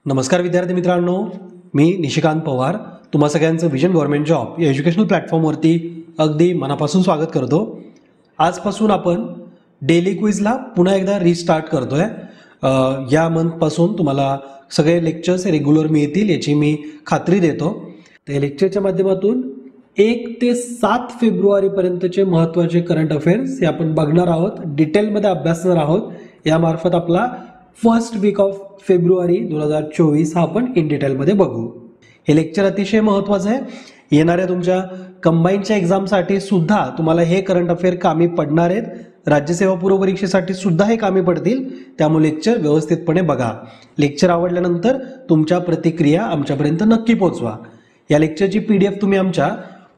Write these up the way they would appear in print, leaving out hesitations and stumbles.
नमस्कार विद्यार्थी मित्रांनो, मी निशिकांत पवार तुम्हा सगळ्यांचं विजन गव्हर्नमेंट जॉब या एज्युकेशनल प्लॅटफॉर्मवरती अगदी मनापासून स्वागत करतो। आजपासून आपण डेली क्विजला पुन्हा एकदा रिस्टार्ट करतोय। या मंथपासून तुम्हाला सगळे लेक्चर्स रेग्युलर मिळतील याची मी खात्री देतो। त्या लेक्चरच्या माध्यमातून 1 ते 7 फेब्रुवारीपर्यंतचे महत्त्वाचे करंट अफेअर्स हे आपण बघणार आहोत, डिटेलमध्ये अभ्यासणार आहोत। यामार्फत आपला फर्स्ट वीक ऑफ फेब्रुवारी 2024 हा आपण इन डिटेलमध्ये बघू। हे लेक्चर अतिशय महत्त्वाचं आहे। येणाऱ्या तुमच्या कंबाईनच्या एक्झामसाठी सुद्धा तुम्हाला हे करंट अफेअर कामी पडणार आहेत, राज्यसेवा पूर्व परीक्षेसाठी सुद्धा हे कामी पडतील। त्यामुळे लेक्चर व्यवस्थितपणे बघा। लेक्चर आवडल्यानंतर तुमच्या प्रतिक्रिया आमच्यापर्यंत नक्की पोहोचवा। या लेक्चरची PDF तुम्ही आमच्या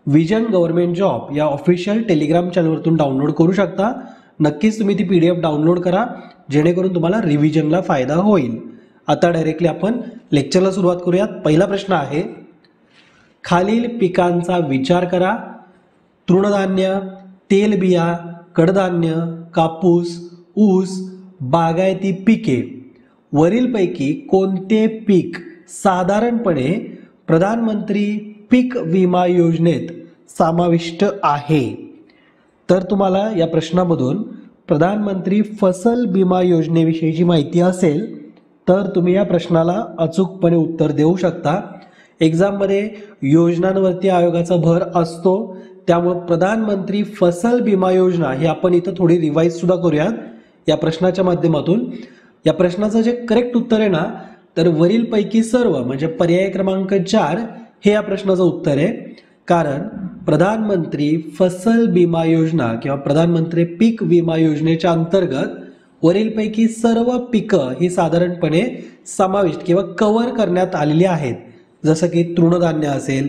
विजन गव्हर्नमेंट जॉब या ऑफिशियल टेलिग्राम चॅनलवरून डाउनलोड करू शकता। नक्कीच तुम्ही ती PDF डाउनलोड करा जेणेकरून तुम्हाला रिव्हिजनला फायदा होईल। आता डायरेक्टली आपण लेक्चरला सुरुवात करूयात। पहिला प्रश्न आहे, खालील पिकांचा विचार करा। तृणधान्य, तेलबिया, कडधान्य, कापूस, ऊस, बागायती पिके वरीलपैकी कोणते पीक साधारणपणे प्रधानमंत्री पीक विमा योजनेत समाविष्ट आहे? तर तुम्हाला या प्रश्नामधून प्रधानमंत्री फसल विमा योजनेविषयीची माहिती असेल तर तुम्ही या प्रश्नाला अचूकपणे उत्तर देऊ शकता। एक्झाममध्ये योजनांवरती आयोगाचा भर असतो, त्यामुळे प्रधानमंत्री फसल विमा योजना ही आपण इथं थोडी रिवाइज सुद्धा करूयात या प्रश्नाच्या माध्यमातून। या प्रश्नाचं जे करेक्ट उत्तर आहे ना, तर वरीलपैकी सर्व म्हणजे पर्याय क्रमांक 4 हे या प्रश्नाचं उत्तर आहे। कारण प्रधानमंत्री फसल विमा योजना किंवा प्रधानमंत्री पीक विमा योजनेच्या अंतर्गत वरीलपैकी सर्व पिकं ही साधारणपणे समाविष्ट किंवा कव्हर करण्यात आलेली आहेत। जसं की तृणधान्य असेल,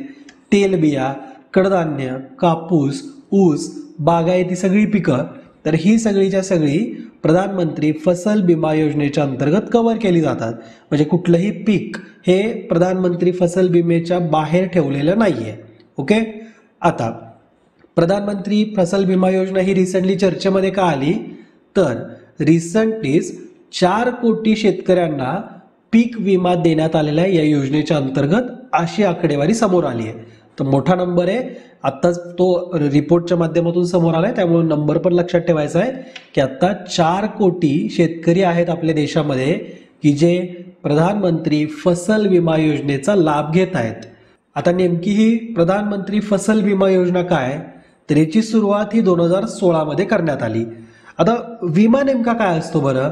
तेलबिया, कडधान्य, कापूस, ऊस, बागायती सगळी पिकं, तर ही सगळीच्या सगळी प्रधानमंत्री फसल विमा योजनेच्या अंतर्गत कव्हर केली जातात। म्हणजे कुठलंही पीक हे प्रधानमंत्री फसल विमेच्या बाहेर ठेवलेलं नाहीये। ओके, आता प्रधानमंत्री फसल विमा योजना ही रिसेंटली चर्चेमध्ये का आली? तर रिसेंटलीच 4 कोटी शेतकऱ्यांना पीक विमा देण्यात आलेला आहे या योजनेच्या अंतर्गत, अशी आकडेवारी समोर आली आहे। तर मोठा नंबर आहे, आत्ताच तो रिपोर्टच्या माध्यमातून समोर आलाय, त्यामुळे नंबर पण लक्षात ठेवायचा आहे की आता 4 कोटी शेतकरी आहेत आपल्या देशामध्ये की जे प्रधानमंत्री फसल विमा योजनेचा लाभ घेत आहेत। आता नेमकी ही प्रधानमंत्री फसल विमा योजना काय? तर याची सुरुवात ही 2016 मध्ये करण्यात आली। आता विमा नेमका काय असतो बरं?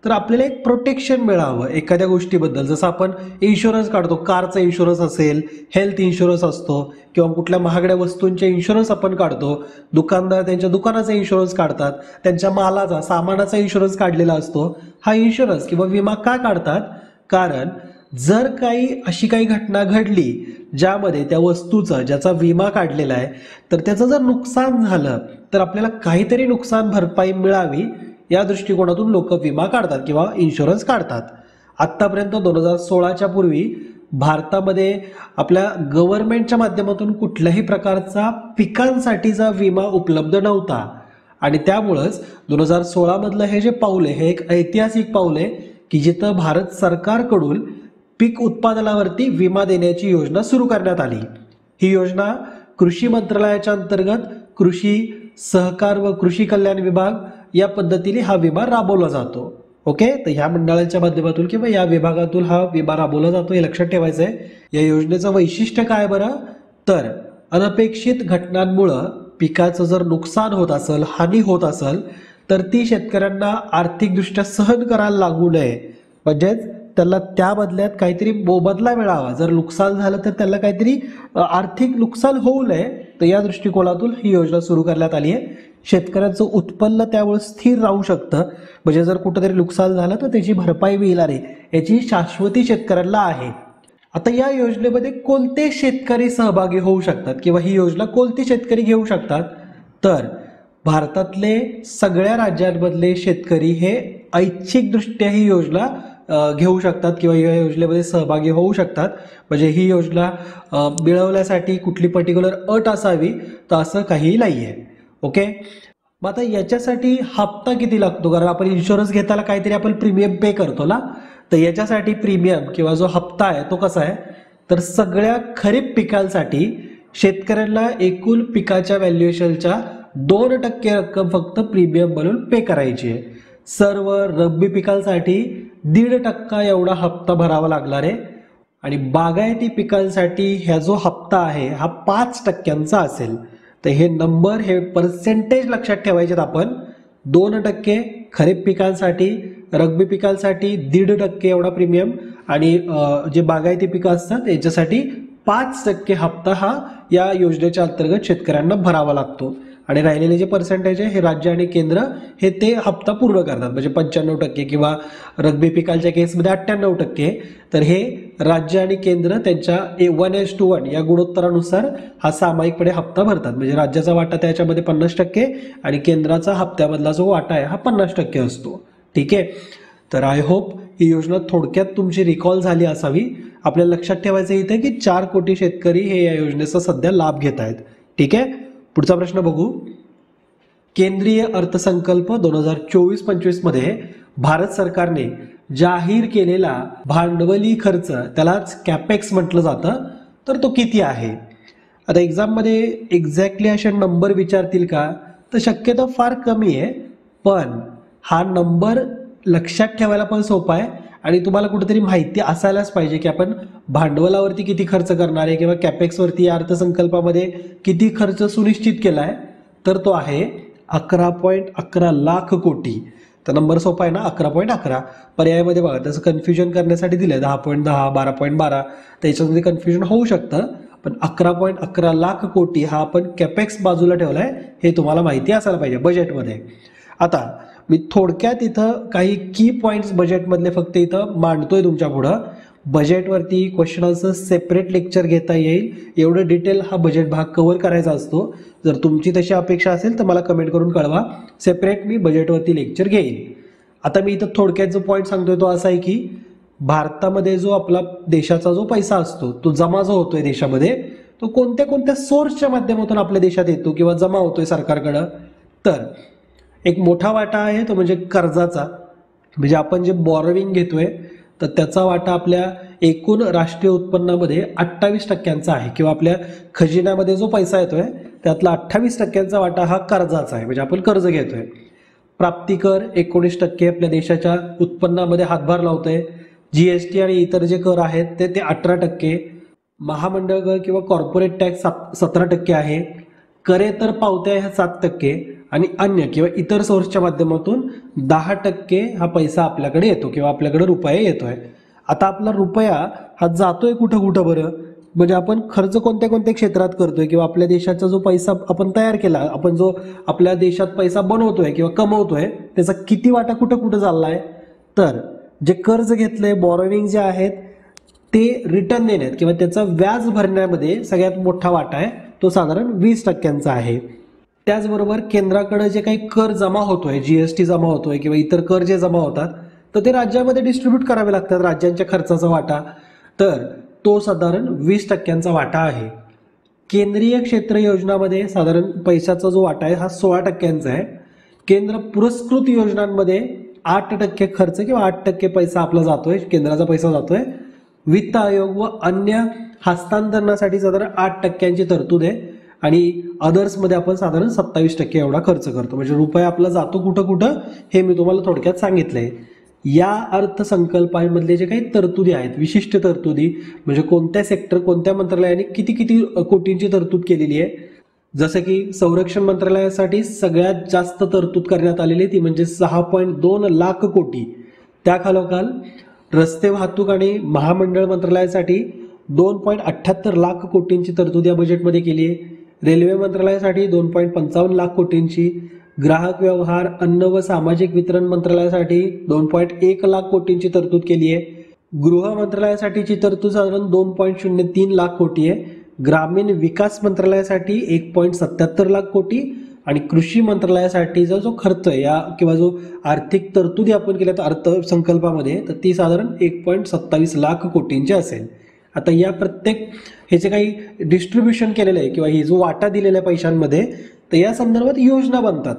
तर आपल्याला एक प्रोटेक्शन मिळावं एखाद्या गोष्टीबद्दल। जसं आपण इन्शुरन्स काढतो, कारचा इन्शुरन्स असेल, हेल्थ इन्शुरन्स असतो, किंवा कुठल्या महागड्या वस्तूंचे इन्शुरन्स आपण काढतो। दुकानदार त्यांच्या दुकानाचा इन्शुरन्स काढतात, त्यांच्या मालाचा सामानाचा इन्शुरन्स काढलेला असतो। हा इन्शुरन्स किंवा विमा का काढतात? कारण जर अशी काही घटना घडली ज्यामध्ये त्या वस्तूचा ज्याचा विमा काढलेला आहे तर त्याचं जर नुकसान झालं तर आपल्याला काहीतरी नुकसान भरपाई मिळावी या दृष्टिकोनातून लोक विमा काढतात किंवा इन्शुरन्स काढतात। आत्तापर्यंत 2016च्या पूर्वी भारतामध्ये आपल्या गव्हर्नमेंटच्या माध्यमातून कुठल्याही प्रकारचा पिकांसाठीचा विमा उपलब्ध नव्हता आणि त्यामुळेच 2016 मधलं हे जे पाऊल आहे हे एक ऐतिहासिक पाऊल आहे की जिथं भारत सरकारकडून पीक उत्पादनावरती विमा देण्याची योजना सुरू करण्यात आली। ही योजना कृषी मंत्रालयाच्या अंतर्गत कृषी सहकार व कृषी कल्याण विभाग या पद्धतीने हा विमा राबवला जातो। ओके, तर ह्या मंडळाच्या माध्यमातून किंवा या विभागातून हा विमा राबवला जातो, हे लक्षात ठेवायचं आहे। या योजनेचं वैशिष्ट्य काय बरं? तर अनपेक्षित घटनांमुळे पिकाचं जर नुकसान होत असेल, हानी होत असेल तर ती शेतकऱ्यांना आर्थिकदृष्ट्या सहन करायला लागू नये, म्हणजेच त्याला त्या बदल्यात काहीतरी मोबदला मिळावा। जर नुकसान झालं तर त्याला काहीतरी आर्थिक नुकसान होऊ नये, तर या दृष्टिकोनातून ही योजना सुरू करण्यात आली आहे। शेतकऱ्यांचं उत्पन्न त्यामुळे स्थिर राहू शकतं, म्हणजे जर कुठेतरी नुकसान झालं तर त्याची भरपाई मिळणार आहे, याची शाश्वती शेतकऱ्यांना आहे। आता या योजनेमध्ये कोणते शेतकरी सहभागी होऊ शकतात किंवा ही योजना कोणते शेतकरी घेऊ शकतात? तर भारतातले सगळ्या राज्यांमधले शेतकरी हे ऐच्छिकदृष्ट्या ही योजना घेऊ शकतात किंवा या योजनेमध्ये सहभागी होऊ शकतात। म्हणजे ही योजना मिळवण्यासाठी कुठली पर्टिक्युलर अट असावी तर असं काही नाहीये। ओके, मग आता याच्यासाठी हप्ता किती लागतो? कारण आपण इन्शुरन्स घेताना काहीतरी आपण प्रीमियम पे करतो ना, तर याच्यासाठी प्रीमियम किंवा जो हप्ता आहे तो कसा आहे, तर सगळ्या खरीप पिकांसाठी शेतकऱ्यांना एकूण पिकाच्या व्हॅल्युएशनच्या 2% रक्कम फक्त प्रीमियम म्हणून पे करायची आहे. सर्व रब्बी पिकांसाठी 1.5% एवढा हप्ता भरावा लागणार आहे आणि बागायती पिकांसाठी ह्या जो हप्ता आहे हा 5% असेल. तर हे नंबर, हे पर्सेंटेज लक्षात ठेवायचे आपण. 2% खरीप पिकांसाठी, रब्बी पिकांसाठी 1.5% एवढा प्रीमियम आणि जे बागायती पिकं असतात याच्यासाठी 5% हप्ता हा या योजनेच्या अंतर्गत शेतकऱ्यांना भरावा लागतो. आणि राहिलेले जे पर्सेंटेज आहे हे राज्य आणि केंद्र हे ते हप्ता पूर्ण करतात. म्हणजे 95% किंवा रब्बी पिकांच्या केसमध्ये 98%. तर हे राज्य आणि केंद्र त्यांच्या 1:1 या गुणोत्तरानुसार हा सामायिकपणे हप्ता भरतात. म्हणजे राज्याचा वाटा त्याच्यामध्ये 50% आणि केंद्राचा हप्त्यामधला जो वाटा आहे हा 50% असतो. ठीक आहे. तर आय होप ही योजना थोडक्यात तुमची रिकॉल झाली असावी. आपल्याला लक्षात ठेवायचं इथे की 4 कोटी शेतकरी हे या योजनेचा सध्या लाभ घेत आहेत. ठीक आहे. पुढचा प्रश्न बघू. केंद्रीय अर्थसंकल्प 2024-25 मध्ये भारत सरकारने जाहीर केलेला भांडवली खर्च, त्यालाच कॅपेक्स म्हटलं जातं, तर तो किती आहे? आता एक्झाममध्ये एक्झॅक्टली असे नंबर विचारतील का, तर शक्यतो फार कमी आहे. पण हा नंबर लक्षात ठेवायला पण सोपा आहे आणि तुम्हाला कुठेतरी माहिती असायलाच पाहिजे की आपण भांडवलावरती किती खर्च करणार आहे किंवा कॅपेक्सवरती या अर्थसंकल्पामध्ये किती खर्च सुनिश्चित केला आहे. तर तो आहे 11.11 लाख कोटी. तर नंबर सोपा आहे ना, 11.11. पर्यायामध्ये बघा त्याचं कन्फ्युजन करण्यासाठी दिलं आहे 10.10, 12.12. तर याच्यामध्ये कन्फ्युजन होऊ शकतं. पण 11.11 लाख कोटी हा आपण कॅपेक्स बाजूला ठेवला आहे हे तुम्हाला माहिती असायला पाहिजे बजेटमध्ये. आता मी थोडक्यात इथं काही की पॉईंट्स बजेटमधले फक्त इथं मांडतोय तुमच्या पुढं. बजेटवरती क्वेश्चनाचं सेपरेट लेक्चर घेता येईल, एवढं डिटेल हा बजेट भाग कव्हर करायचा असतो. जर तुमची तशी अपेक्षा असेल तर मला कमेंट करून कळवा, सेपरेट मी बजेटवरती लेक्चर घेईन. आता मी इथं थोडक्यात जो पॉईंट सांगतोय तो असा आहे की भारतामध्ये जो आपला देशाचा जो पैसा असतो तो जमा जो होतोय देशामध्ये, तो कोणत्या कोणत्या सोर्सच्या माध्यमातून आपल्या देशात येतो किंवा जमा होतोय सरकारकडं. तर एक मोठा वाटा आहे तो म्हणजे कर्जाचा. म्हणजे आपण जे बॉरोविंग घेतोय तर त्याचा वाटा आपल्या एकूण राष्ट्रीय उत्पन्नामध्ये 28% आहे किंवा आपल्या खजिन्यामध्ये जो पैसा येतोय त्यातला 28% वाटा हा कर्जाचा आहे, म्हणजे आपण कर्ज घेतोय. प्राप्ती कर 19% आपल्या देशाच्या उत्पन्नामध्ये हातभार लावतोय. GST आणि इतर जे कर आहेत ते 18%. महामंडळ कर किंवा कॉर्पोरेट टॅक्स 17% आहे. करेतर पावत्या ह्या 7% आणि अन्य किंवा इतर सोर्सच्या माध्यमातून 10% हा पैसा आपल्याकडे येतो किंवा आपल्याकडे रुपया येतोय. आता आपला रुपया हा जातोय कुठं कुठं बरं, म्हणजे आपण खर्च कोणत्या कोणत्या क्षेत्रात करतोय किंवा आपल्या देशाचा जो पैसा आपण तयार केला, आपण जो आपल्या देशात पैसा बनवतोय किंवा कमवतोय त्याचा किती वाटा कुठं कुठं चाललाय. तर जे कर्ज घेतलंय, बॉरोविंग जे आहेत ते रिटर्न देण्यात किंवा त्याचा व्याज भरण्यामध्ये सगळ्यात मोठा वाटा आहे, तो साधारण 20% आहे. त्याचबरोबर केंद्राकडे जे काही कर जमा होतोय, GST जमा होतोय किंवा इतर कर जे जमा होतात तर ते राज्यामध्ये डिस्ट्रीब्यूट करावे लागतात, राज्यांच्या खर्चाचा वाटा. तर तो साधारण 20% वाटा आहे. केंद्रीय क्षेत्र योजनामध्ये साधारण पैशाचा जो वाटा आहे हा 16% आहे. केंद्र पुरस्कृत योजनांमध्ये 8% खर्च किंवा 8% पैसा आपला जातोय, केंद्राचा पैसा जातोय. वित्त आयोग व अन्य हस्तांतरणासाठी साधारण 8% तरतूद आहे आणि अदर्समध्ये आपण साधारण 27% एवढा खर्च करतो. म्हणजे रुपया आपला जातो कुठं कुठं हे मी तुम्हाला थोडक्यात सांगितलंय. या अर्थसंकल्पांमधले जे काही तरतुदी आहेत, विशिष्ट तरतुदी म्हणजे कोणत्या सेक्टर, कोणत्या मंत्रालयाने किती किती कोटींची तरतूद केलेली आहे. जसं की संरक्षण मंत्रालयासाठी सगळ्यात जास्त तरतूद करण्यात आलेली ती म्हणजे 6.2 लाख कोटी. त्याखालोखाल रस्ते वाहतूक आणि महामंडळ मंत्रालयासाठी 2.78 लाख कोटींची तरतूद या बजेटमध्ये केली आहे. रेल्वे मंत्रालयासाठी 2.55 लाख कोटींची. ग्राहक व्यवहार, अन्न व सामाजिक वितरण मंत्रालयासाठी 2.1 लाख कोटींची तरतूद केली आहे. गृह मंत्रालयासाठीची तरतूद साधारण 2.03 लाख कोटी आहे. ग्रामीण विकास मंत्रालयासाठी 1.77 लाख कोटी आणि कृषी मंत्रालयासाठीचा जो खर्च या किंवा जो आर्थिक तरतुदी आपण केल्यात अर्थसंकल्पामध्ये तर ती साधारण 1.27 लाख कोटींची असेल. आता या प्रत्येक हे जे काही डिस्ट्रीब्युशन केलेलं आहे किंवा ही जो वाटा दिलेला आहे पैशांमध्ये, तर या संदर्भात योजना बनतात.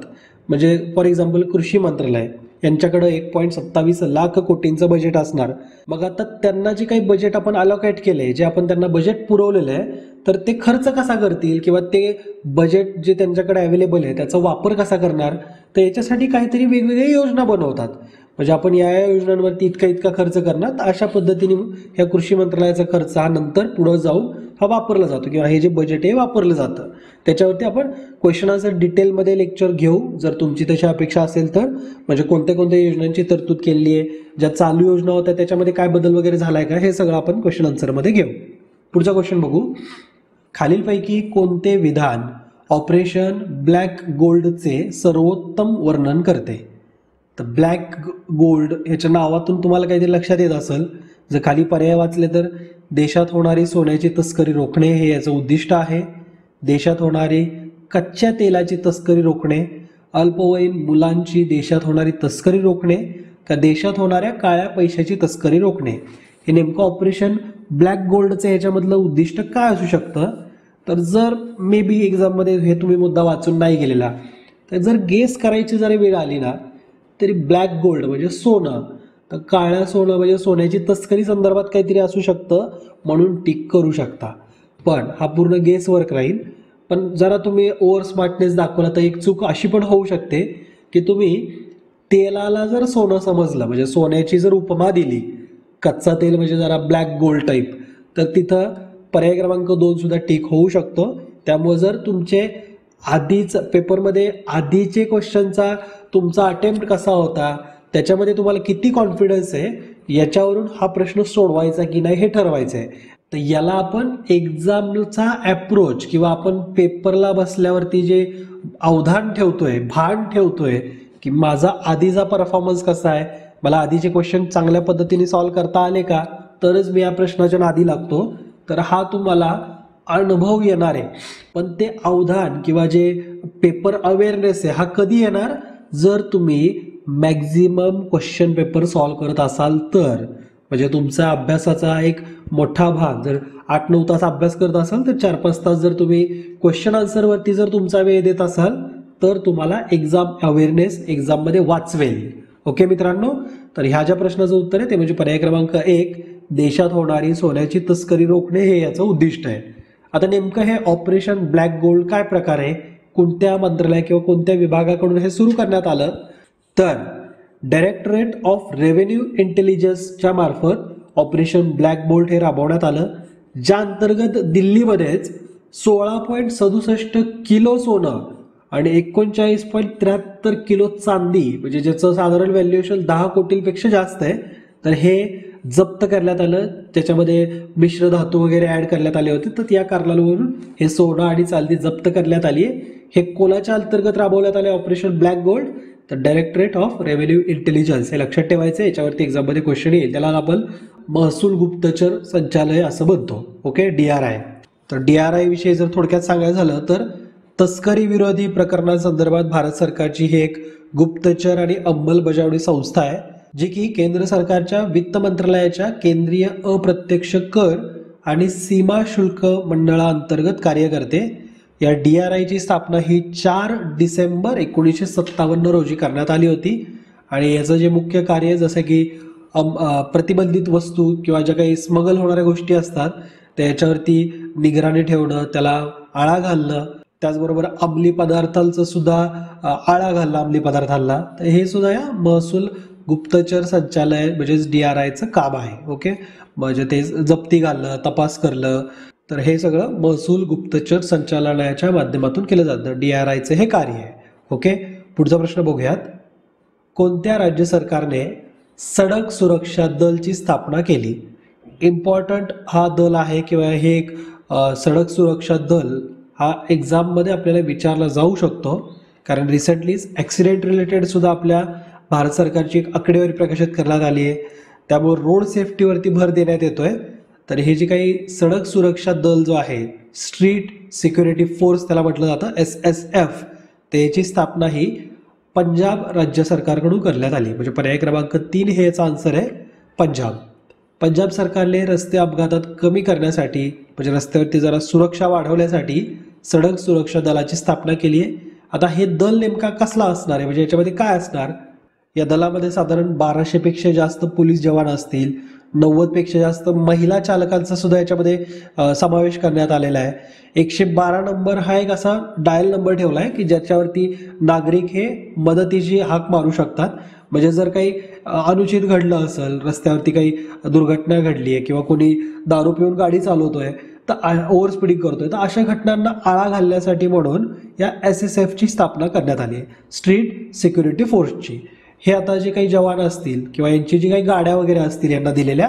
म्हणजे फॉर एक्झाम्पल कृषी मंत्रालय यांच्याकडे 1.27 लाख कोटींचं बजेट असणार. मग आता त्यांना जे काही बजेट आपण अलोकेट केले, जे आपण त्यांना बजेट पुरवलेलं आहे, तर ते खर्च कसा करतील किंवा ते बजेट जे त्यांच्याकडे अवेलेबल आहे त्याचा वापर कसा करणार, तर याच्यासाठी काहीतरी वेगवेगळ्या योजना बनवतात. म्हणजे आपण या योजनांवरती इतका खर्च करणार, तर अशा पद्धतीने ह्या कृषी मंत्रालयाचा खर्च हा नंतर पुढे जाऊन हा वापरला जातो किंवा हे जे बजेट आहे वापरलं जातं. त्याच्यावरती आपण क्वेश्चन आन्सर डिटेलमध्ये लेक्चर घेऊ जर तुमची तशी अपेक्षा असेल तर. म्हणजे कोणत्या कोणत्या योजनांची तरतूद केली आहे, ज्या चालू योजना होत्या त्याच्यामध्ये काय बदल वगैरे झालाय का, हे सगळं आपण क्वेश्चन आन्सरमध्ये घेऊ. पुढचा क्वेश्चन बघू. खालीलपैकी कोणते विधान ऑपरेशन ब्लॅक गोल्डचे सर्वोत्तम वर्णन करते. तर ब्लॅक गोल्ड ह्याच्या नावातून तुम्हाला काहीतरी लक्षात येत असेल. जर खाली पर्याय वाचले तर देशात होणारी सोन्याची तस्करी रोखणे हे याचं उद्दिष्ट आहे. देशात होणारी कच्च्या तेलाची तस्करी रोखणे, अल्पवयीन मुलांची देशात होणारी तस्करी रोखणे, का देशात होणाऱ्या काळ्या पैशाची तस्करी रोखणे. हे नेमकं ऑपरेशन ब्लॅक गोल्डचं ह्याच्यामधलं उद्दिष्ट काय असू शकतं. तर जर मे बी एक्झाममध्ये हे तुम्ही मुद्दा वाचून नाही गेलेला, तर जर गेस करायची जरी वेळ आली ना, तरी ब्लॅक गोल्ड म्हणजे सोनं, तर काळ्या सोनं म्हणजे सोन्याची तस्करी संदर्भात काहीतरी असू शकतं, म्हणून टिक करू शकता. पण हा पूर्ण गेस वर्क राहील. पण जरा तुम्ही ओव्हर स्मार्टनेस दाखवला तर एक चूक अशी पण होऊ शकते की तुम्ही तेलाला जर सोनं समजलं, म्हणजे सोन्याची जर उपमा दिली, कच्चा तेल म्हणजे जरा ब्लॅक गोल्ड टाईप, तर तिथं पर्याय क्रमांक 2 सुद्धा टिक होऊ शकतो. त्यामुळे जर तुमचे आधीच पेपरमध्ये आधीचे क्वेश्चनचा तुमचा अटेम्प्ट कसा होता, त्याच्यामध्ये तुम्हाला किती कॉन्फिडन्स आहे, याच्यावरून हा प्रश्न सोडवायचा की नाही हे ठरवायचं आहे. तर याला आपण एक्झामचा ॲप्रोच किंवा आपण पेपरला बसल्यावरती जे अवधान ठेवतोय, भान ठेवतोय की माझा आधीचा परफॉर्मन्स कसा आहे, मला आधीचे क्वेश्चन चांगल्या पद्धतीने सॉल्व्ह करता आले का, तरच मी या प्रश्नाच्या नादी लागतो. तर हा तुम्हाला अनुभव येणार आहे. पण ते अवधान किंवा जे पेपर अवेअरनेस आहे हा कधी येणार, जर तुम्ही मॅक्झिमम क्वेश्चन पेपर सॉल्व्ह करत असाल तर. म्हणजे तुमचा अभ्यासाचा एक मोठा भाग जर 8-9 तास अभ्यास करत असाल तर 4-5 तास जर तुम्ही क्वेश्चन आन्सरवरती जर तुमचा वेळ देत असाल तर तुम्हाला एक्झाम अवेअरनेस एक्झाममध्ये वाचवेल. ओके मित्रांनो, तर ह्या ज्या प्रश्नाचं उत्तर आहे ते म्हणजे पर्याय क्रमांक 1, देशात होणारी सोन्याची तस्करी रोखणे हे याचं उद्दिष्ट आहे. आता नेमकं हे ऑपरेशन ब्लॅक गोल्ड काय प्रकार आहे, कोणत्या मंत्रालय किंवा कोणत्या विभागाकडून हे सुरू करण्यात आलं, तर डायरेक्टरेट ऑफ रेव्हेन्यू इंटेलिजन्सच्या मार्फत ऑपरेशन ब्लॅक गोल्ड हे राबवण्यात आलं, ज्या अंतर्गत दिल्लीमध्येच 16.67 किलो सोनं आणि 39.73 किलो चांदी, म्हणजे ज्याचं साधारण व्हॅल्युएशन 10 कोटींपेक्षा जास्त आहे, तर हे जप्त करण्यात आलं. त्याच्यामध्ये मिश्र धातू वगैरे ऍड करण्यात आले होते, तर त्या कारणावरून हे सोनं आणि चांदी जप्त करण्यात आली आहे. हे कोणाच्या अंतर्गत राबवण्यात आले ऑपरेशन ब्लॅक गोल्ड, तर डायरेक्टरेट ऑफ रेव्हेन्यू इंटेलिजन्स. हे लक्षात ठेवायचं, याच्यावरती एक्झाममध्ये क्वेश्चन येईल. त्याला आपण महसूल गुप्तचर संचालय असं म्हणतो. Okay, DRI. तर DRI विषयी जर थोडक्यात सांगायचं झालं तर तस्करी विरोधी प्रकरणांसंदर्भात भारत सरकारची ही एक गुप्तचर आणि अंमलबजावणी संस्था आहे, जी की केंद्र सरकारच्या वित्त मंत्रालयाच्या केंद्रीय अप्रत्यक्ष कर आणि सीमा शुल्क मंडळाअंतर्गत कार्य करते. या DRIची स्थापना ही 4 डिसेंबर 1957 रोजी करण्यात आली होती. आणि याचं जे मुख्य कार्य जसं की प्रतिबंधित वस्तू किंवा ज्या काही स्मगल होणाऱ्या गोष्टी असतात त्याच्यावरती निगराणी ठेवणं, त्याला आळा घालणं, त्याचबरोबर अंमली पदार्थांचं सुद्धा आळा घालणं अंमली पदार्थांना, तर हे सुद्धा या महसूल गुप्तचर संचालय म्हणजेच DRIचं काम आहे. ओके, म्हणजे ते जप्ती घालणं, तपास करणं, तर हे सगळं महसूल गुप्तचर संचालनालयाच्या माध्यमातून केलं जातं. DRIचं हे कार्य आहे. ओके, पुढचा प्रश्न बघूयात. कोणत्या राज्य सरकारने सडक सुरक्षा दलची स्थापना केली. इम्पॉर्टंट हा दल आहे किंवा हे एक सडक सुरक्षा दल हा एक्झाममध्ये आपल्याला विचारला जाऊ शकतो, कारण रिसेंटलीच ॲक्सिडेंट रिलेटेड सुद्धा आपल्या भारत सरकारची एक आकडेवारी प्रकाशित करण्यात आली आहे. त्यामुळे रोड सेफ्टीवरती भर देण्यात येतोय. तर हे जे काही सडक सुरक्षा दल जो आहे, स्ट्रीट सिक्युरिटी फोर्स त्याला म्हटलं जातं, SSF, त्याची स्थापना ही पंजाब राज्य सरकारकडून करण्यात आली. म्हणजे पर्याय क्रमांक 3 हे याचा आन्सर आहे, पंजाब. पंजाब सरकारने रस्ते अपघातात कमी करण्यासाठी, म्हणजे रस्त्यावरती जरा सुरक्षा वाढवण्यासाठी सडक सुरक्षा दलाची स्थापना केली आहे. आता हे दल नेमका कसला असणार आहे, म्हणजे याच्यामध्ये काय असणार, या दलामध्ये साधारण 1200पेक्षा जास्त पोलीस जवान असतील, 90पेक्षा जास्त महिला चालकांचा सुद्धा याच्यामध्ये समावेश करण्यात आलेला आहे. 112 नंबर हा एक असा डायल नंबर ठेवला आहे की ज्याच्यावरती नागरिक हे मदतीची हाक मारू शकतात. म्हणजे जर काही अनुचित घडलं असेल, रस्त्यावरती काही दुर्घटना घडली आहे किंवा कोणी दारू पिऊन गाडी चालवतोय तर ओव्हर स्पीडिंग करतोय, तर अशा घटनांना आळा घालण्यासाठी म्हणून या SSFची स्थापना करण्यात आली आहे, स्ट्रीट सिक्युरिटी फोर्सची. हे आता जे काही जवान असतील किंवा यांची जी काही गाड्या वगैरे असतील यांना दिलेल्या,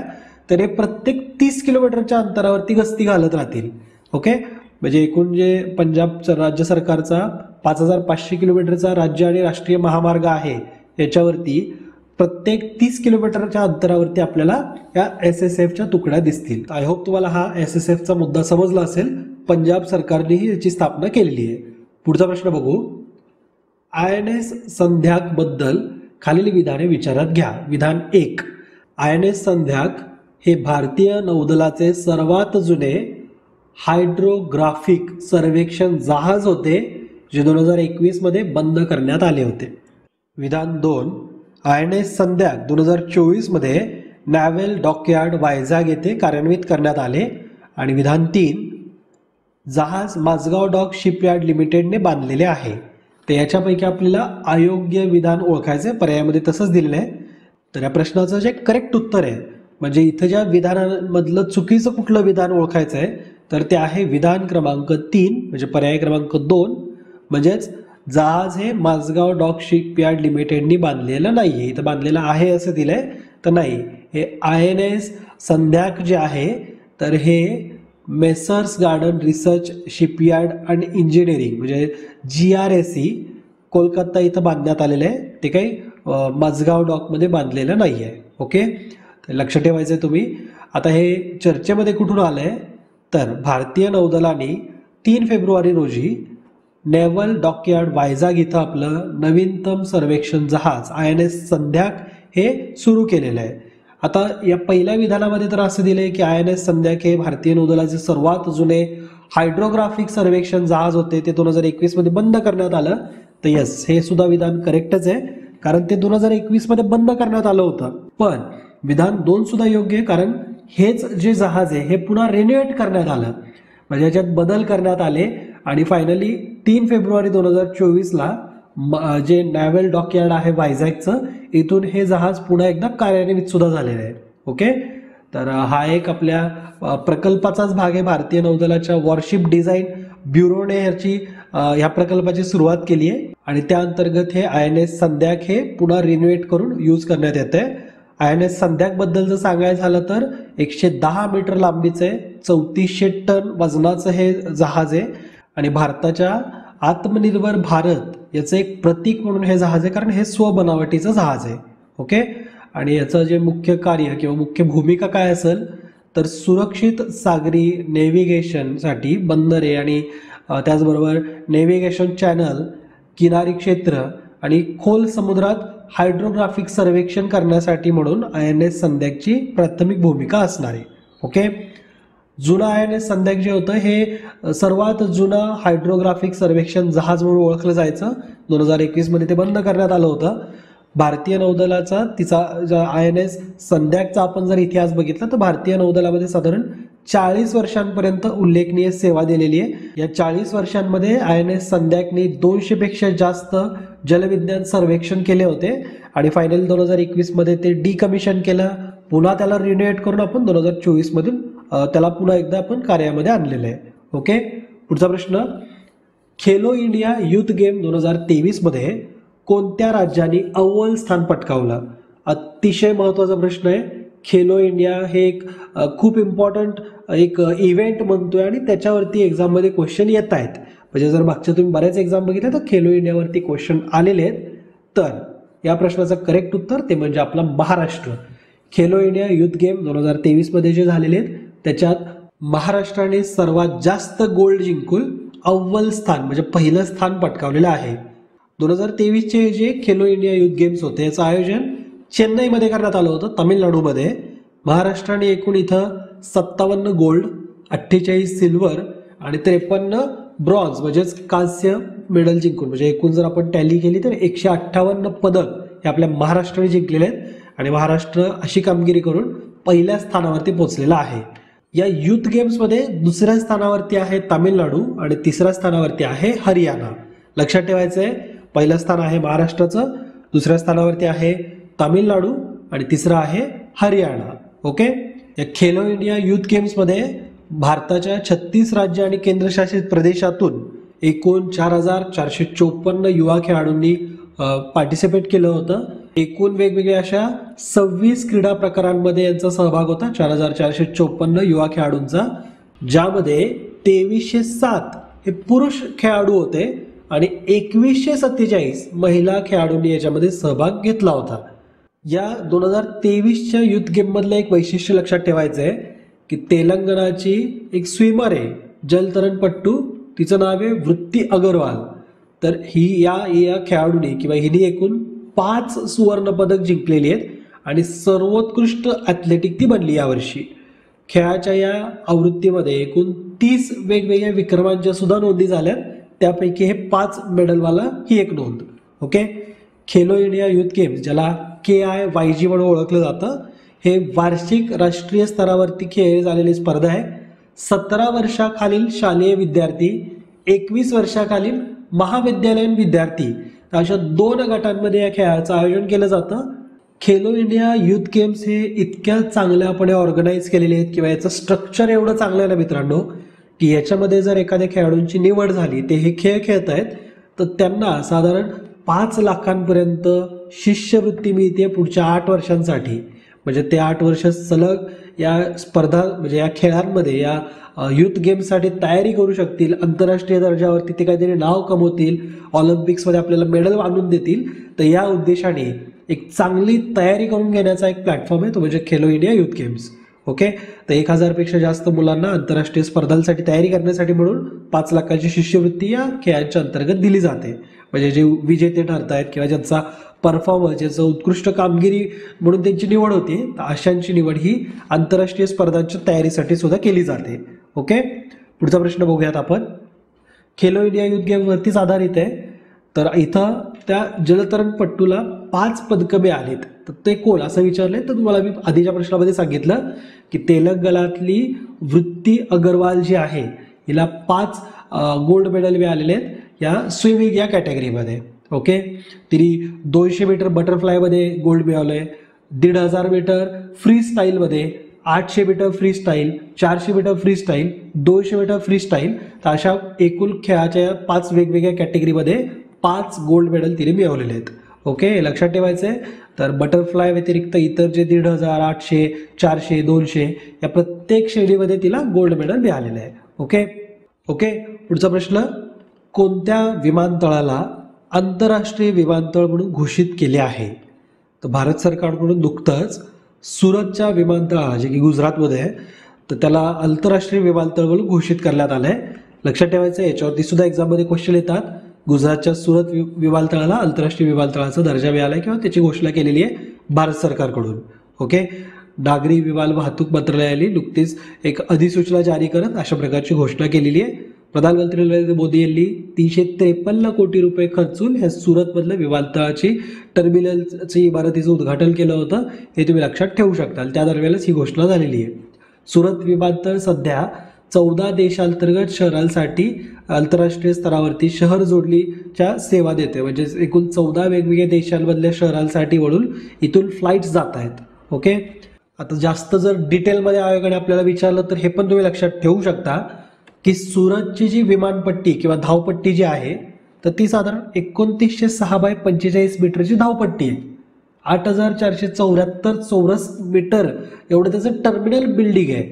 तर हे प्रत्येक 30 किलोमीटरच्या अंतरावरती गस्ती घालत राहतील. ओके, म्हणजे एकूण जे पंजाब राज्य सरकारचा 5500 किलोमीटरचा राज्य आणि राष्ट्रीय महामार्ग आहे याच्यावरती प्रत्येक 30 किलोमीटरच्या अंतरावरती आपल्याला या SSFच्या तुकड्या दिसतील. आय होप तुम्हाला हा SSFचा मुद्दा समजला असेल. पंजाब सरकारनेही याची स्थापना केलेली आहे. पुढचा प्रश्न बघू. INS संध्याक बद्दल खालील विधाने विचारात घ्या. विधान 1. INS संध्याक हे भारतीय नौदलाचे सर्वात जुने हायड्रोग्राफिक सर्वेक्षण जहाज होते जे 2021 मध्ये बंद करण्यात आले होते. विधान 2. INS संध्याक 2024 मध्ये नॅव्हल डॉकयार्ड वायझाग येथे कार्यान्वित करण्यात आले. आणि विधान 3. जहाज माझगाव डॉक शिपयार्ड लिमिटेडने बांधलेले आहे. तर याच्यापैकी आपल्याला अयोग्य विधान ओळखायचे, पर्यायामध्ये तसंच दिलेलं आहे. तर या प्रश्नाचं जे करेक्ट उत्तर आहे, म्हणजे इथं ज्या विधानांमधलं चुकीचं कुठलं विधान ओळखायचं आहे, तर ते आहे विधान क्रमांक 3, म्हणजे पर्याय क्रमांक 2. म्हणजेच जहाज हे माझगाव डॉक शिपयार्ड लिमिटेडनी बांधलेलं नाही आहे. इथं बांधलेलं आहे असं दिलंय, तर नाही. हे INS संध्याक जे आहे तर हे messrs garden research shipyard and engineering म्हणजे GRSE कोलकाता इथं बांधण्यात आलेलं आहे. ते काही माझगाव डॉकमध्ये बांधलेलं नाही आहे. ओके, तर लक्ष ठेवायचं आहे तुम्ही. आता हे चर्चेमध्ये कुठून आलं आहे, तर भारतीय नौदलाने 3 फेब्रुवारी रोजी नेव्हल डॉकयार्ड वायझाग इथं आपलं नवीनतम सर्वेक्षण जहाज INS संध्याक हे सुरू केलेलं आहे. आता या पहिल्या विधानामध्ये तर असं दिलंय की INS संध्याक हे भारतीय नौदलाचे सर्वात जुने हायड्रोग्राफिक सर्वेक्षण जहाज होते, ते 2021 मध्ये बंद करण्यात आलं. तर यस, हे सुद्धा विधान करेक्टच आहे, कारण ते 2021 मध्ये बंद करण्यात आलं होतं. पण विधान 2 सुद्धा योग्य आहे, कारण हेच जे जहाज आहे हे पुन्हा रिन्युएट करण्यात आलं, म्हणजे याच्यात बदल करण्यात आले. आणि फायनली 3 फेब्रुवारी 2024ला जे नॅव्हल डॉकयार्ड आहे वायझॅगचं, इथून हे जहाज पुन्हा एकदा कार्यान्वित सुद्धा झालेलं आहे. ओके, तर हा एक आपल्या प्रकल्पाचाच भाग आहे. भारतीय नौदलाच्या वॉरशिप डिझाईन ब्युरोने ह्या प्रकल्पाची सुरुवात केली आहे आणि त्या अंतर्गत हे INS संध्याक हे पुन्हा रिन्युएट करून यूज करण्यात येते. INS संध्याक बद्दल जर सांगायचं झालं तर 110 मीटर लांबीचं आहे, 3400 टन वजनाचं हे जहाज आहे आणि भारताच्या आत्मनिर्भर भारत याचं एक प्रतीक म्हणून हे जहाज आहे, कारण हे स्वबनावटीचं जहाज आहे. ओके, आणि याचं जे मुख्य कार्य किंवा मुख्य भूमिका काय असेल, तर सुरक्षित सागरी नेव्हिगेशनसाठी बंदरे आणि त्याचबरोबर नेव्हिगेशन चॅनल, किनारी क्षेत्र आणि खोल समुद्रात हायड्रोग्राफिक सर्वेक्षण करण्यासाठी म्हणून INS संध्याकची प्राथमिक भूमिका असणार आहे. ओके, जुना INS संध्याक जे होतं हे सर्वात जुनं हायड्रोग्राफिक सर्वेक्षण जहाज म्हणून ओळखलं जायचं. 2021 मध्ये ते बंद करण्यात आलं होतं. भारतीय नौदलाचा तिचा INS संध्याकचा आपण जर इतिहास बघितला तर भारतीय नौदलामध्ये साधारण 40 वर्षांपर्यंत उल्लेखनीय सेवा दिलेली आहे. या 40 वर्षांमध्ये INS संध्याकने 200पेक्षा जास्त जलविज्ञान सर्वेक्षण केले होते आणि फायनल 2021 मध्ये ते डिकमिशन केलं. पुन्हा त्याला रिन्युएट करून आपण 2024 मधून त्याला पुन्हा एकदा आपण कार्यामध्ये आणलेलं आहे. ओके, पुढचा प्रश्न. खेलो इंडिया युथ गेम 2023 मध्ये कोणत्या राज्याने अव्वल स्थान पटकावलं? अतिशय महत्त्वाचा प्रश्न आहे. खेलो इंडिया हे एक खूप इम्पॉर्टंट एक इव्हेंट म्हणतोय आणि त्याच्यावरती एक्झाममध्ये क्वेश्चन येत आहेत. म्हणजे जर मागच्या तुम्ही बऱ्याच एक्झाम बघितल्या तर खेलो इंडियावरती क्वेश्चन आलेले आहेत. तर या प्रश्नाचं करेक्ट उत्तर ते म्हणजे आपला Maharashtra. Khelo India youth game 2023 मध्ये जे झालेले आहेत त्याच्यात महाराष्ट्राने सर्वात जास्त गोल्ड जिंकून अव्वल स्थान म्हणजे पहिलं स्थान पटकावलेलं आहे. 2023चे जे खेलो इंडिया युथ गेम्स होते याचं आयोजन चेन्नईमध्ये करण्यात आलं होतं, तामिळनाडूमध्ये. महाराष्ट्राने एकूण इथं 57 गोल्ड, 48 सिल्वर आणि 53 ब्रॉन्झ म्हणजेच कांस्य मेडल जिंकून, म्हणजे एकूण जर आपण टॅली केली तर 158 पदक हे आपल्या महाराष्ट्राने जिंकलेले आहेत आणि महाराष्ट्र अशी कामगिरी करून पहिल्या स्थानावरती पोहोचलेला आहे. या युथ गेम्समध्ये दुसऱ्या स्थानावरती आहे तामिळनाडू आणि तिसऱ्या स्थानावरती आहे हरियाणा. लक्षात ठेवायचं आहे, पहिलं स्थान आहे महाराष्ट्राचं, दुसऱ्या स्थानावरती आहे तामिळनाडू आणि तिसरं आहे हरियाणा. ओके. या खेलो इंडिया युथ गेम्समध्ये भारताच्या 36 राज्य आणि केंद्रशासित प्रदेशातून एकूण 4,454 युवा खेळाडूंनी पार्टिसिपेट केलं होतं. एकूण वेगवेगळ्या अशा 26 क्रीडा प्रकारांमध्ये यांचा सहभाग होता 4,454 युवा खेळाडूंचा, ज्यामध्ये 2307 हे पुरुष खेळाडू होते आणि 2147 महिला खेळाडूंनी याच्यामध्ये सहभाग घेतला होता. या 2023च्या युथ गेममधलं एक वैशिष्ट्य लक्षात ठेवायचं आहे की तेलंगणाची एक स्विमर आहे, जलतरणपट्टू, तिचं नाव आहे वृत्ती अग्रवाल. तर ही या खेळाडूने किंवा हिने एकूण 5 सुवर्ण पदक जिंकलेली आहेत आणि सर्वोत्कृष्ट ॲथलेटिक ती बनली यावर्षी. खेळाच्या या आवृत्तीमध्ये एकूण 30 वेगवेगळ्या विक्रमांच्या सुद्धा नोंदी झाल्यात, त्यापैकी हे 5 मेडलवाला ही एक नोंद. Okay. Khelo India youth games, ज्याला KIYG म्हणून ओळखलं जातं, हे वार्षिक राष्ट्रीय स्तरावरती खेळली झालेली स्पर्धा आहे. 17 वर्षाखालील शालेय विद्यार्थी, 21 वर्षाखालील महाविद्यालयीन विद्यार्थी अशा 2 गटांमध्ये या खेळाचं आयोजन केलं जातं. खेलो इंडिया युथ गेम्स हे इतक्या चांगल्यापणे ऑर्गनाईज केलेले आहेत किंवा याचं स्ट्रक्चर एवढं चांगलं आहे ना मित्रांनो, की याच्यामध्ये जर एखाद्या खेळाडूंची निवड झाली, ते हे खेळ खेळत आहेत, तर त्यांना साधारण 5 लाखांपर्यंत शिष्यवृत्ती मिळते पुढच्या 8 वर्षांसाठी. म्हणजे ते 8 वर्ष सलग या स्पर्धा म्हणजे या खेळांमध्ये या युथ गेम्ससाठी तयारी करू शकतील, आंतरराष्ट्रीय दर्जावरती ते काहीतरी नाव कमवतील, ऑलिम्पिक्समध्ये आपल्याला मेडल आणून देतील. तर या उद्देशाने एक चांगली तयारी करून घेण्याचा एक प्लॅटफॉर्म आहे, तो म्हणजे Khelo India youth games. Okay. तर 1000पेक्षा जास्त मुलांना आंतरराष्ट्रीय स्पर्धांसाठी तयारी करण्यासाठी म्हणून 5 लाखांची शिष्यवृत्ती या खेळांच्या अंतर्गत दिली जाते. म्हणजे जे विजेते ठरत आहेत किंवा ज्यांचा परफॉर्मन्स, ज्याचं उत्कृष्ट कामगिरी म्हणून त्यांची निवड होते, तर अशांची निवड ही आंतरराष्ट्रीय स्पर्धांच्या तयारीसाठी सुद्धा केली जाते. ओके. पुढचा प्रश्न बघूयात आपण. खेलो इंडिया युथ गेमवरतीच आधारित आहे. तर इथं त्या जलतरणपट्टूला 5 पदकं मिळालीत, तर ते कोण असं विचारले, तर तुम्हाला मी आधीच्या प्रश्नामध्ये सांगितलं की तेलंगणातली वृत्ती अग्रवाल जी आहे, हिला 5 गोल्ड मेडल मिळालेले आहेत या स्विमिंग या कॅटेगरीमध्ये. ओके. तिने 200 मीटर बटरफ्लायमध्ये गोल्ड मिळवलं आहे, 1500 मीटर फ्री स्टाईलमध्ये, 800 metre freestyle, 400 metre freestyle, 200 metre freestyle, तर अशा एकूण खेळाच्या 5 वेगवेगळ्या कॅटेगरीमध्ये 5 गोल्ड मेडल तिने मिळवलेले आहेत. ओके. लक्षात ठेवायचं आहे. तर बटरफ्लाय व्यतिरिक्त इतर जे 1500, 800, 400, 200 या प्रत्येक श्रेणीमध्ये तिला गोल्ड मेडल मिळालेलं आहे. ओके. ओके. पुढचा प्रश्न, कोणत्या विमानतळाला आंतरराष्ट्रीय विमानतळ म्हणून घोषित केले आहे? तर भारत सरकारकडून नुकतंच सुरतच्या विमानतळाला, जे की गुजरातमध्ये आहे, तर त्याला आंतरराष्ट्रीय विमानतळ म्हणून घोषित करण्यात आलं आहे. लक्षात ठेवायचं आहे, याच्यावरती सुद्धा एक्झाममध्ये क्वेश्चन येतात. गुजरातच्या सुरत विमानतळाला आंतरराष्ट्रीय विमानतळाचा दर्जा मिळाला आहे किंवा त्याची घोषणा केलेली आहे भारत सरकारकडून. ओके. नागरी विमान वाहतूक मंत्रालयाने नुकतीच एक अधिसूचना जारी करत अशा प्रकारची घोषणा केलेली आहे. प्रधानमंत्री नरेंद्र मोदी यांनी 353 कोटी रुपये खर्चून ह्या सुरतमधल्या विमानतळाची टर्मिनलची इमारतीचं उद्घाटन केलं होतं, हे तुम्ही लक्षात ठेवू शकता. त्या दरम्यानच ही घोषणा झालेली आहे. सुरत विमानतळ सध्या 14 देशांतर्गत शहरांसाठी आंतरराष्ट्रीय स्तरावरती शहर जोडलीच्या सेवा देते. म्हणजे एकूण 14 वेगवेगळ्या देशांमधल्या शहरांसाठी वळून इथून फ्लाईट्स जात आहेत. ओके. आता जास्त जर डिटेलमध्ये आयोगाने आपल्याला विचारलं तर हे पण तुम्ही लक्षात ठेवू शकता की सुरतची जी विमानपट्टी किंवा धावपट्टी जी आहे, तर ती साधारण 2906/45 मीटरची धावपट्टी आहे. 8474 चौरस मीटर एवढं त्याचं टर्मिनल बिल्डिंग आहे.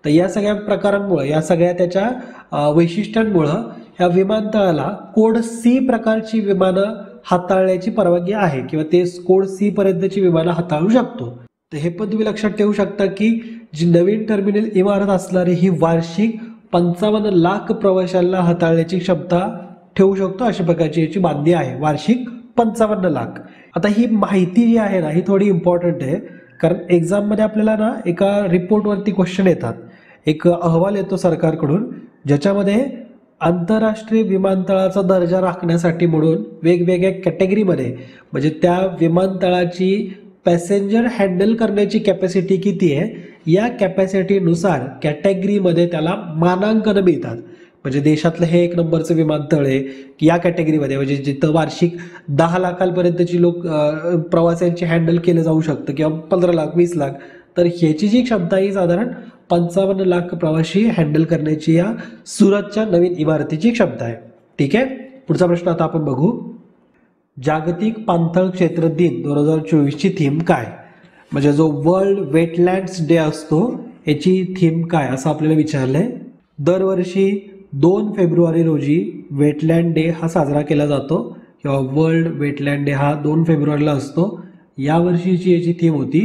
तर या सगळ्या प्रकारांमुळे, या सगळ्या त्याच्या वैशिष्ट्यांमुळं ह्या विमानतळाला कोड C प्रकारची विमानं हाताळण्याची परवानगी आहे किंवा ते कोड C पर्यंतची विमानं हाताळू शकतो. तर हे पण तुम्ही लक्षात ठेवू शकता की जी नवीन टर्मिनल इमारत असणारी ही वार्षिक 55 लाख प्रवाशांना हाताळण्याची क्षमता ठेवू शकतो, अशा प्रकारची याची मागणी आहे. वार्षिक 55 लाख. आता ही माहिती जी आहे ना, ही थोडी इम्पॉर्टंट आहे, कारण एक्झाममध्ये आपल्याला ना एका रिपोर्टवरती क्वेश्चन येतात. एक अहवाल येतो सरकारकडून, ज्याच्यामध्ये आंतरराष्ट्रीय विमानतळाचा दर्जा राखण्यासाठी म्हणून वेगवेगळ्या कॅटेगरीमध्ये म्हणजे त्या विमानतळाची पॅसेंजर हँडल करण्याची कॅपॅसिटी किती आहे या कॅपॅसिटीनुसार कॅटेगरीमध्ये त्याला मानांकन मिळतात. म्हणजे देशातलं हे 1 नंबरचं विमानतळ आहे की या कॅटेगरीमध्ये म्हणजे जिथं वार्षिक 10 लाखांपर्यंतची प्रवाशांची हँडल केलं जाऊ शकतं किंवा 15 लाख 20 लाख, तर ह्याची जी क्षमता ही साधारण 55 लाख प्रवासी हँडल करण्याची या सुरतच्या नवीन इमारतीची क्षमता आहे. ठीक आहे, पुढचा प्रश्न आता आपण बघू. जागतिक पाणथळ क्षेत्र दिन 2024ची थीम काय? म्हणजे जो वर्ल्ड वेटलँड्स डे असतो याची थीम काय असं आपल्याला विचारलंय. दरवर्षी 2 फेब्रुवारी रोजी वेटलँड डे हा साजरा केला जातो किंवा वर्ल्ड वेटलँड डे हा 2 फेब्रुवारीला असतो. यावर्षीची याची थीम होती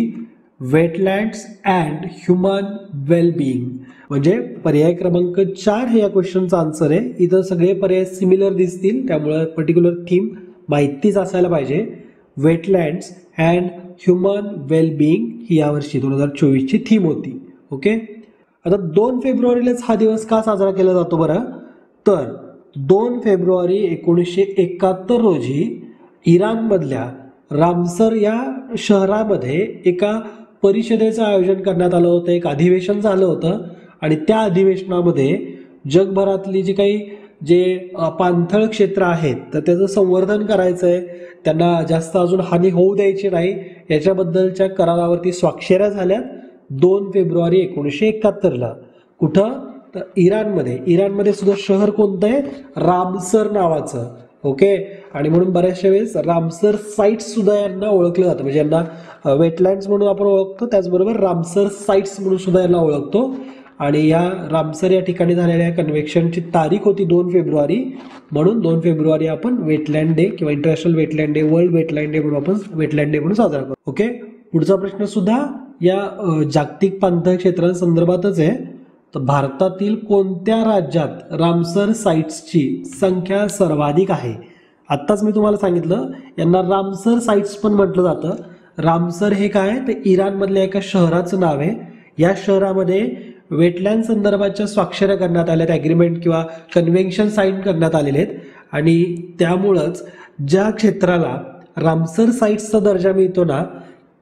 वेटलँड्स अँड ह्युमन वेलबिईंग. म्हणजे पर्याय क्रमांक 4 हे या क्वेश्चनचा आन्सर आहे. इथं सगळे पर्याय सिमिलर दिसतील त्यामुळे पर्टिक्युलर थीम माहितीच असायला पाहिजे. वेटलँड्स अँड ह्युमन वेलबिईंग ही यावर्षी 2024ची थीम होती. ओके, आता 2 फेब्रुवारीलाच हा दिवस का साजरा केला जातो बरं? तर 2 फेब्रुवारी 1971 रोजी इराणमधल्या रामसर या शहरामध्ये एका परिषदेचं आयोजन करण्यात आलं होतं, एक अधिवेशन झालं होतं आणि त्या अधिवेशनामध्ये जगभरातली जी काही पाणथळ क्षेत्र आहेत तर त्याचं संवर्धन करायचं आहे, त्यांना जास्त अजून हानी होऊ द्यायची नाही याच्याबद्दलच्या करारावरती स्वाक्षऱ्या झाल्या 2 फेब्रुवारी 1971ला. कुठं? तर इराणमध्ये सुद्धा शहर कोणतं आहे? रामसर नावाचं. ओके, आणि म्हणून बऱ्याचशा वेळेस रामसर साईट्स सुद्धा यांना ओळखलं जातं. म्हणजे यांना वेटलँड्स म्हणून आपण ओळखतो, त्याचबरोबर रामसर साईट्स म्हणून सुद्धा यांना ओळखतो. आणि या रामसर या ठिकाणी झालेल्या कन्व्हेन्शनची तारीख होती 2 फेब्रुवारी, म्हणून 2 फेब्रुवारी आपण वेटलँड डे किंवा international wetland day, world wetland day म्हणून आपण वेटलँड डे म्हणून साजरा करतो. ओके, पुढचा प्रश्न सुद्धा या जागतिक पाणथळ क्षेत्रांसंदर्भातच आहे. तर भारतातील कोणत्या राज्यात रामसर साईट्सची संख्या सर्वाधिक आहे? आत्ताच मी तुम्हाला सांगितलं यांना रामसर साईट्स पण म्हटलं जातं. रामसर हे काय तर इराणमधल्या एका शहराचं नाव आहे. या शहरामध्ये वेटलँड संदर्भाच्या स्वाक्षऱ्या करण्यात आल्यात, ॲग्रीमेंट किंवा कन्व्हेन्शन साईन करण्यात आलेले आहेत आणि त्यामुळंच ज्या क्षेत्राला रामसर साईट्सचा दर्जा मिळतो ना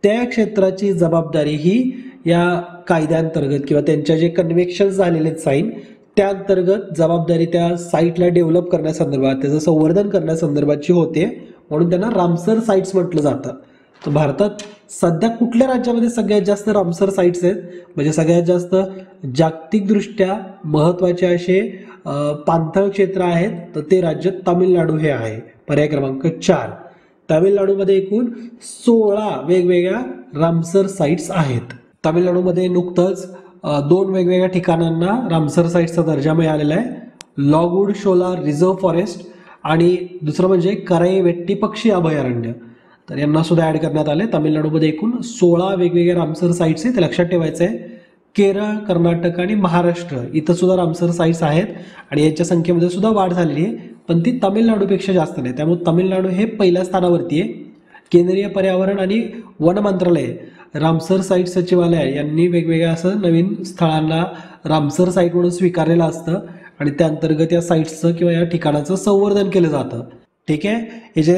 त्या क्षेत्राची जबाबदारी ही या कायद्याअंतर्गत किंवा त्यांच्या जे कन्व्हेन्शन्स झालेले आहेत साईन त्या अंतर्गत जबाबदारी त्या साईटला डेव्हलप करण्यासंदर्भात, त्याचं संवर्धन करण्यासंदर्भातची होते, म्हणून त्यांना रामसर साईट्स म्हटलं जातं. तर भारतात सध्या कुठल्या राज्यामध्ये सगळ्यात जास्त रामसर साईट्स आहेत? म्हणजे सगळ्यात जास्त जागतिकदृष्ट्या महत्त्वाचे असे पाणथळ क्षेत्र आहेत तर ते राज्य तामिळनाडू हे आहे. पर्याय क्रमांक 4. तामिळनाडूमध्ये एकूण 16 वेगवेगळ्या रामसर साईट्स आहेत. तामिळनाडूमध्ये नुकतंच 2 वेगवेगळ्या ठिकाणांना रामसर साईट्सचा दर्जा मिळालेला आहे. लॉगवुड शोला रिझर्व्ह फॉरेस्ट आणि दुसरं म्हणजे कराईवेट्टी पक्षी अभयारण्य, तर यांना सुद्धा ॲड करण्यात आले. तामिळनाडूमध्ये एकूण 16 वेगवेगळ्या रामसर साईट्स आहेत, ते लक्षात ठेवायचं आहे. केरळ, कर्नाटक आणि महाराष्ट्र इथं सुद्धा रामसर साईट्स आहेत आणि यांच्या संख्येमध्ये सुद्धा वाढ झालेली आहे, पण ती तामिळनाडूपेक्षा जास्त नाही. त्यामुळे तामिळनाडू हे पहिल्या स्थानावरती आहे. केंद्रीय पर्यावरण आणि वन मंत्रालय, रामसर साईट सचिवालय यांनी वेगवेगळ्या असं नवीन स्थळांना रामसर साईट म्हणून स्वीकारलेलं असतं आणि त्या अंतर्गत या साईट्सचं किंवा या ठिकाणाचं संवर्धन केलं जातं. ठीक आहे, हे जे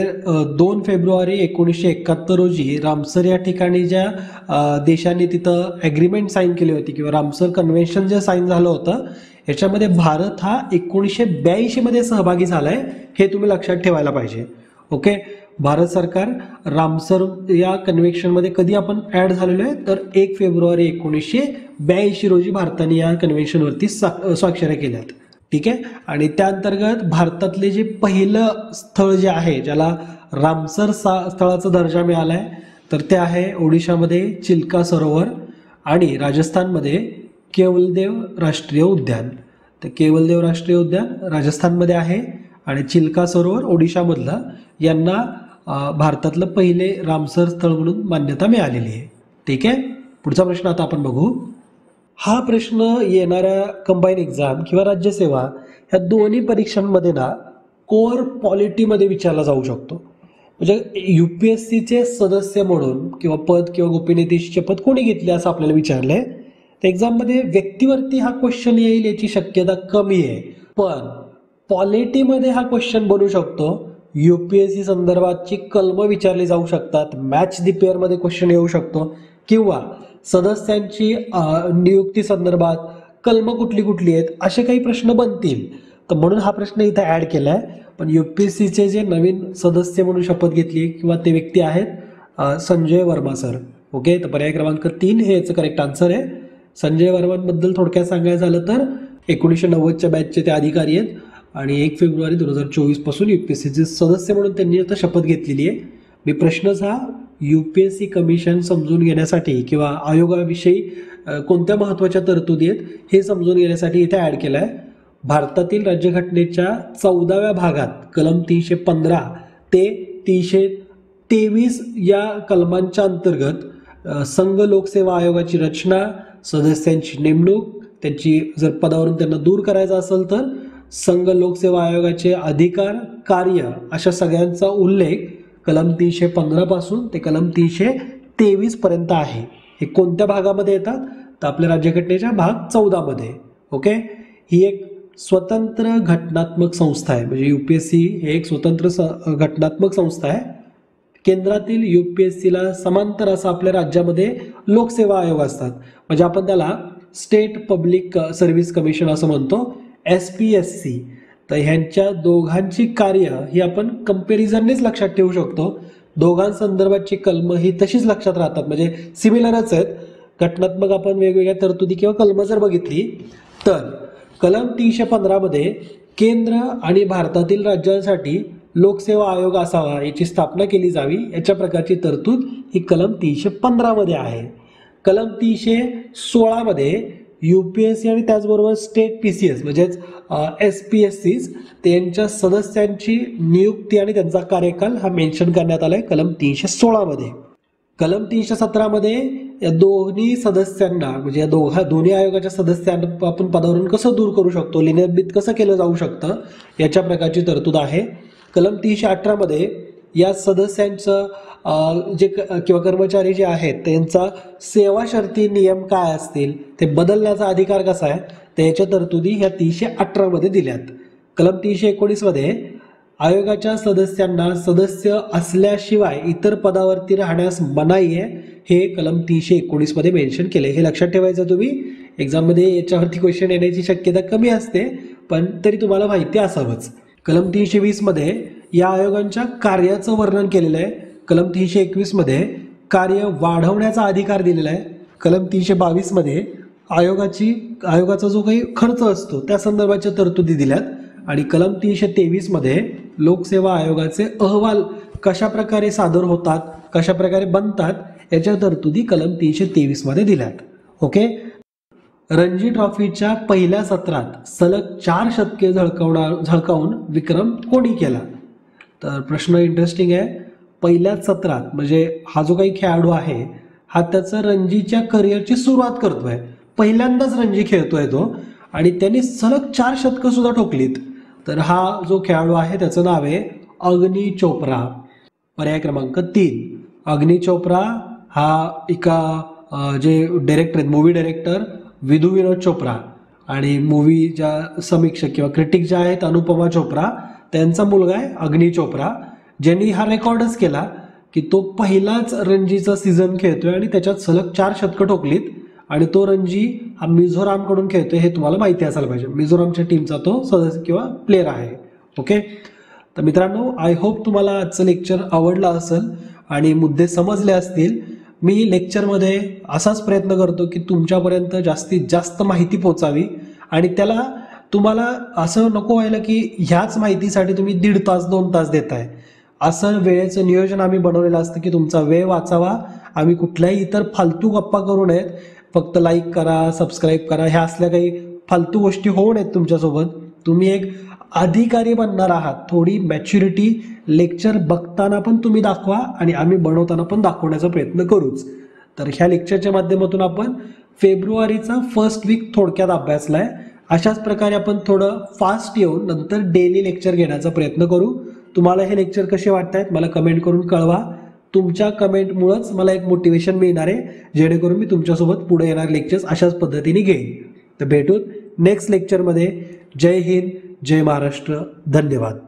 2 फेब्रुवारी 1971 रोजी रामसर या ठिकाणी ज्या देशांनी तिथं ॲग्रीमेंट साईन केली होती किंवा रामसर कन्व्हेन्शन जे साईन झालं होतं याच्यामध्ये भारत हा 1982 मध्ये सहभागी झाला आहे, हे तुम्ही लक्षात ठेवायला पाहिजे. ओके, भारत सरकार रामसर या कन्व्हेन्शनमध्ये कधी आपण ॲड झालेलो आहे तर 1 फेब्रुवारी 1982 रोजी भारताने या कन्व्हेन्शनवरती स्वाक्षऱ्या केल्यात. ठीक आहे, आणि त्या अंतर्गत भारतातले जे पहिलं स्थळ जे आहे ज्याला रामसर स्थळाचा दर्जा मिळाला आहे तर ते आहे ओडिशामध्ये चिल्का सरोवर आणि राजस्थानमध्ये केवलदेव राष्ट्रीय उद्यान. तर केवलदेव राष्ट्रीय उद्यान राजस्थानमध्ये आहे आणि चिल्का सरोवर ओडिशामधलं यांना भारतातलं पहिले रामसर स्थळ म्हणून मान्यता मिळालेली आहे. ठीक आहे, पुढचा प्रश्न आता आपण बघू. हा प्रश्न येणाऱ्या कंबाईन एक्झाम किंवा राज्यसेवा ह्या दोन्ही परीक्षांमध्ये ना कोर पॉलिटीमध्ये विचारला जाऊ शकतो. म्हणजे UPSCचे सदस्य म्हणून किंवा पद किंवा गोपनीयतेची शपथ कोणी घेतली असं आपल्याला विचारलंय. तर एक्झाममध्ये व्यक्तीवरती हा क्वेश्चन येईल याची शक्यता कमी आहे, पण पॉलिटीमध्ये हा क्वेश्चन बनू शकतो. UPSC संदर्भातची कलम विचारली जाऊ शकतात. मॅच द पेअरमध्ये क्वेश्चन येऊ शकतो किंवा सदस्यांची नियुक्ती संदर्भात कलम कुठली कुठली आहेत असे काही प्रश्न बनतील. तर म्हणून हा प्रश्न इथे ॲड केला आहे. पण UPSCचे जे नवीन सदस्य म्हणून शपथ घेतली किंवा ते व्यक्ती आहेत संजय वर्मा सर. ओके, तर पर्याय क्रमांक 3 हे याचं करेक्ट आन्सर आहे. संजय वर्मांबद्दल थोडक्यात सांगायचं झालं तर 1990च्या बॅचचे ते अधिकारी आहेत आणि 1 फेब्रुवारी 2024 पासून UPSCचे सदस्य म्हणून त्यांनी आता शपथ घेतलेली आहे. मी प्रश्नच हा UPSC कमिशन समजून घेण्यासाठी किंवा आयोगाविषयी कोणत्या महत्त्वाच्या तरतुदी आहेत हे समजून घेण्यासाठी इथे ॲड केला आहे. भारतातील राज्यघटनेच्या 14व्या भागात कलम 315 ते 323 या कलमांच्या अंतर्गत संघ लोकसेवा आयोगाची रचना, सदस्यांची नेमणूक, त्यांची जर पदावरून त्यांना दूर करायचं असेल तर संघ लोकसेवा आयोगाचे अधिकार, कार्य अशा सगळ्यांचा उल्लेख कलम 315 पासून ते कलम 323 पर्यंत आहे. हे कोणत्या भागामध्ये येतात तर आपल्या राज्यघटनेच्या भाग 14 मध्ये. ओके, ही एक स्वतंत्र घटनात्मक संस्था आहे. म्हणजे UPSC हे एक स्वतंत्र घटनात्मक संस्था आहे. केंद्रातील UPSCला समांतर असं आपल्या राज्यामध्ये लोकसेवा आयोग असतात. म्हणजे आपण त्याला स्टेट पब्लिक सर्व्हिस कमिशन असं म्हणतो, SPSC. तर ह्यांच्या दोघांची कार्य ही आपण कंपॅरिझननेच लक्षात ठेवू शकतो. दोघांसंदर्भातची कलम ही तशीच लक्षात राहतात, म्हणजे सिमिलरच आहेत. घटनात्मक आपण वेगवेगळ्या तरतुदी किंवा कलम जर बघितली तर कलम 315 मध्ये केंद्र आणि भारतातील राज्यांसाठी लोकसेवा आयोग असावा, याची स्थापना केली जावी, याच्या प्रकारची तरतूद ही कलम 315 मध्ये आहे. कलम 316 मध्ये UPSC आणि त्याचबरोबर स्टेट PCS म्हणजेच SPSCs त्यांच्या सदस्यांची नियुक्ती आणि त्यांचा कार्यकाल हा मेन्शन करण्यात आला आहे कलम 316 मध्ये. कलम 317 मध्ये या दोन्ही सदस्यांना म्हणजे या दोन्ही आयोगाच्या सदस्यांना आपण पदावरून कसं दूर करू शकतो, निलंबित कसं केलं जाऊ शकतं याच्या प्रकारची तरतूद आहे. कलम 318 मध्ये या सदस्यांचं जे किंवा कर्मचारी जे आहेत त्यांचा सेवा शर्ती नियम काय असतील ते बदलण्याचा अधिकार कसा आहे त्याच्या तरतुदी ह्या 318 मध्ये दिल्यात. कलम 319 मध्ये आयोगाच्या सदस्यांना सदस्य असल्याशिवाय इतर पदावरती राहण्यास मनाई आहे, हे कलम 319 मध्ये मेन्शन केले. हे लक्षात ठेवायचं तुम्ही. एक्झाममध्ये याच्यावरती क्वेश्चन येण्याची शक्यता कमी असते, पण तरी तुम्हाला माहिती असावंच. कलम 320 मध्ये या आयोगांच्या कार्याचं वर्णन केलेलं आहे. कलम 321 मध्ये कार्य वाढवण्याचा अधिकार दिलेला आहे. कलम 322 मध्ये आयोगाचा जो काही खर्च असतो त्या संदर्भाच्या तरतुदी दिल्यात. आणि कलम 323 मध्ये लोकसेवा आयोगाचे अहवाल कशा प्रकारे सादर होतात, कशा प्रकारे बनतात याच्या तरतुदी कलम 323 मध्ये दिल्यात. ओके, रणजी ट्रॉफीच्या पहिल्या सत्रात सलग 4 शतके झळकावून विक्रम कोणी केला? तर प्रश्न इंटरेस्टिंग आहे. पहिल्याच सत्रात म्हणजे हा जो काही खेळाडू आहे हा त्याचं रणजीच्या करिअरची सुरुवात करतोय, पहिल्यांदाच रणजी खेळतोय तो आणि त्यांनी सलग 4 शतकं सुद्धा ठोकलीत. तर हा जो खेळाडू आहे त्याचं नाव आहे अग्नी चोप्रा. पर्याय क्रमांक 3. अग्नी चोप्रा हा एका जे डायरेक्टर आहेत, मूवी डायरेक्टर विधू विनोद चोप्रा आणि मूवी ज्या समीक्षक किंवा क्रिटिक ज्या आहेत अनुपमा चोप्रा त्यांचा मुलगा आहे अग्नी चोप्रा, ज्यांनी हा रेकॉर्डच केला की तो पहिलाच रणजीचा सीझन खेळतोय आणि त्याच्यात सलग 4 शतकं ठोकलीत. आणि तो रणजी हा मिझोरामकडून खेळतोय हे तुम्हाला माहिती असायला पाहिजे. मिझोरामच्या टीमचा तो सदस्य किंवा प्लेअर आहे. ओके, तर मित्रांनो आय होप तुम्हाला आजचं लेक्चर आवडलं असेल आणि मुद्दे समजले असतील. मी लेक्चरमध्ये असाच प्रयत्न करतो की तुमच्यापर्यंत जास्तीत जास्त माहिती पोचावी आणि त्याला तुम्हाला असं नको व्हायला की ह्याच माहितीसाठी तुम्ही 1.5 तास 2 तास देताय. असं वेळेचं नियोजन आम्ही बनवलेलं असतं की तुमचा वेळ वाचावा. आम्ही कुठल्याही इतर फालतू गप्पा करू नयेत. फक्त लाईक करा, सबस्क्राईब करा ह्या असल्या काही फालतू गोष्टी होऊ नयेत तुमच्यासोबत. तुम्ही एक अधिकारी बनणार आहात. थोडी मॅच्युरिटी लेक्चर बघताना पण तुम्ही दाखवा आणि आम्ही बनवताना पण दाखवण्याचा प्रयत्न करूच. तर ह्या लेक्चरच्या माध्यमातून आपण फेब्रुवारीचा फर्स्ट वीक थोडक्यात अभ्यासला आहे. अशाच प्रकारे आपण थोडं फास्ट येऊन नंतर डेली लेक्चर घेण्याचा प्रयत्न करू. तुम्हाला हे लेक्चर कसे वाटत आहेत मला कमेंट करून कळवा. तुमच्या कमेंटमुळंच मला एक मोटिवेशन मिळणार आहे, जेणेकरून मी तुमच्यासोबत पुढे येणार लेक्चर्स अशाच पद्धतीने घेईन. तर भेटूत नेक्स्ट लेक्चरमध्ये. जय हिंद, जय महाराष्ट्र. धन्यवाद.